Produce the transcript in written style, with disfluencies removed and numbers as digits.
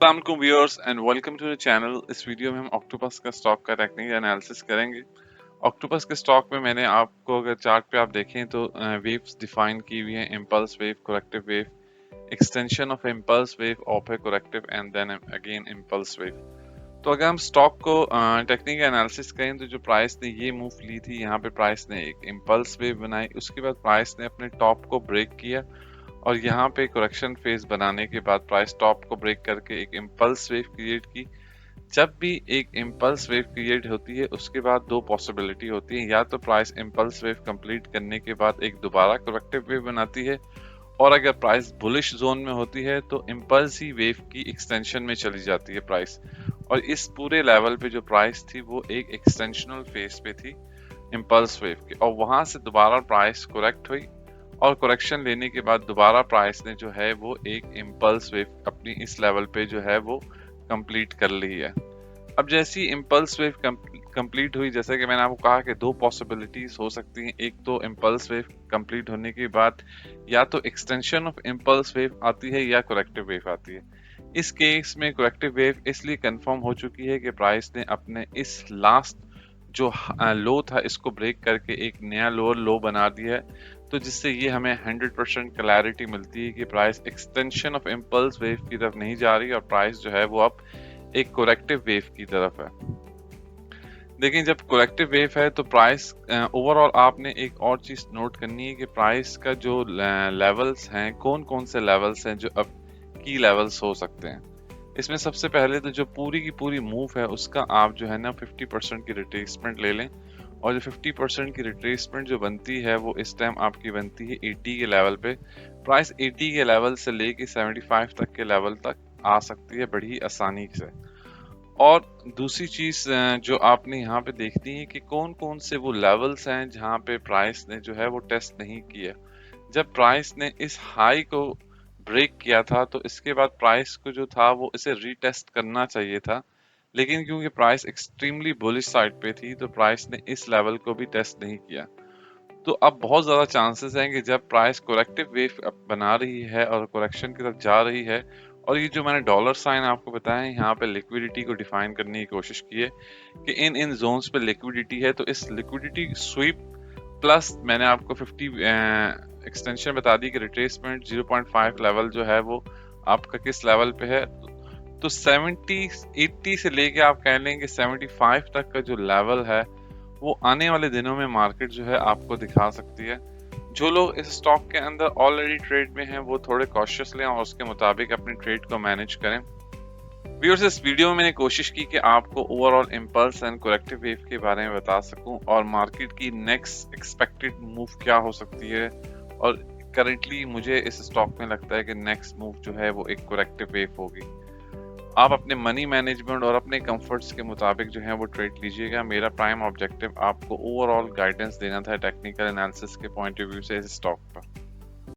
अस्सलाम वालेकुम viewers and welcome to the channel. इस वीडियो में हम ऑक्टोपस का स्टॉक का टेक्निकल एनालिसिस करेंगे। ऑक्टोपस के स्टॉक में मैंने आपको अगर चार्ट पे आप देखें तो वेव्स डिफाइन की हुई है, impulse wave, corrective wave, extension of impulse wave, ओपे corrective and then again impulse wave. तो अगर हम स्टॉक को टेक्निकल एनालिसिस करें तो जो प्राइस ने ये मूव ली थी, यहाँ पे प्राइस ने एक इम्पल्स वेव बनाई, उसके बाद प्राइस ने अपने टॉप को ब्रेक किया और यहाँ पे करेक्शन फेज बनाने के बाद प्राइस टॉप को ब्रेक करके एक इम्पल्स वेव क्रिएट की। जब भी एक इम्पल्स वेव क्रिएट होती है उसके बाद दो पॉसिबिलिटी होती है, या तो प्राइस इम्पल्स वेव कंप्लीट करने के बाद एक दोबारा करेक्टिव वेव बनाती है, और अगर प्राइस बुलिश जोन में होती है तो इम्पल्स ही वेव की एक्सटेंशन में चली जाती है प्राइस। और इस पूरे लेवल पे जो प्राइस थी वो एक एक्सटेंशनल फेज पे थी इम्पल्स वेव के, और वहां से दोबारा प्राइस करेक्ट हुई और करेक्शन लेने के बाद दोबारा प्राइस ने जो है वो एक इम्पल्स वेव अपनी इस लेवल पे जो है वो कंप्लीट कर ली है। अब जैसी इम्पल्स वेव कंप्लीट हुई, जैसे कि मैंने आपको कहा कि दो पॉसिबिलिटीज हो सकती हैं, एक तो इम्पल्स वेव कंप्लीट होने के बाद या तो एक्सटेंशन ऑफ इम्पल्स वेव आती है या करेक्टिव वेव आती है। इस केस में करेक्टिव वेव इसलिए कंफर्म हो चुकी है कि प्राइस ने अपने इस लास्ट जो लो था इसको ब्रेक करके एक नया लोअर लो बना दिया है, तो जिससे ये हमें 100% क्लैरिटी मिलती है कि price extension of impulse wave की तरफ नहीं जा रही और प्राइस जो है वो अब एक करेक्टिव वेव की तरफ है। देखिए, जब करेक्टिव वेव है तो प्राइस ओवरऑल आपने एक और चीज नोट करनी है कि प्राइस का जो लेवल्स हैं, कौन कौन से लेवल्स हैं जो अब की लेवल्स हो सकते हैं। इसमें सबसे पहले तो जो पूरी की पूरी मूव है उसका आप जो है ना 50% की रिट्रेसमेंट ले लें, और जो 50% की रिट्रेसमेंट जो बनती है वो इस टाइम आपकी बनती है 80 के लेवल पे। प्राइस 80 के लेवल से लेके 75 तक के लेवल तक आ सकती है बड़ी आसानी से। और दूसरी चीज जो आपने यहाँ पे देखनी है कि कौन कौन से वो लेवल्स हैं जहाँ पे प्राइस ने जो है वो टेस्ट नहीं किया। जब प्राइस ने इस हाई को ब्रेक किया था तो इसके बाद प्राइस को जो था वो इसे रीटेस्ट करना चाहिए था, लेकिन क्योंकि प्राइस एक्सट्रीमली बुलिश साइड पे थी तो प्राइस ने इस लेवल को भी टेस्ट नहीं किया। तो अब बहुत ज़्यादा चांसेस हैं कि जब प्राइस करेक्टिव वेव बना रही है और करेक्शन की तरफ जा रही है, और ये जो मैंने डॉलर साइन आपको बताया है यहाँ पे लिक्विडिटी को डिफाइन करने की कोशिश की है कि इन इन जोन्स पे लिक्विडिटी है, तो इस लिक्विडिटी स्वीप प्लस मैंने आपको 50 एक्सटेंशन बता दी कि रिट्रेसमेंट 0.5 लेवल जो है वो आपका किस लेवल पे है। तो 80 से लेके आप कह लें कि 75 तक का जो लेवल है वो आने वाले दिनों में मार्केट जो है आपको दिखा सकती है। जो लोग इस स्टॉक के अंदर ऑलरेडी ट्रेड में हैं वो थोड़े कॉशियस लें और उसके मुताबिक अपनी ट्रेड को मैनेज करें। व्यूअर्स, इस वीडियो में मैंने कोशिश की कि आपको overall impulse and corrective wave के बारे में बता सकूं और मार्केट की नेक्स्ट एक्सपेक्टेड मूव क्या हो सकती है, और करंटली मुझे इस स्टॉक में लगता है कि नेक्स्ट मूव जो है वो एक करेक्टिव वेव होगी। आप अपने मनी मैनेजमेंट और अपने कंफर्ट्स के मुताबिक जो है वो ट्रेड लीजिएगा। मेरा प्राइम ऑब्जेक्टिव आपको ओवरऑल गाइडेंस देना था टेक्निकल एनालिसिस के पॉइंट ऑफ व्यू से इस स्टॉक पर।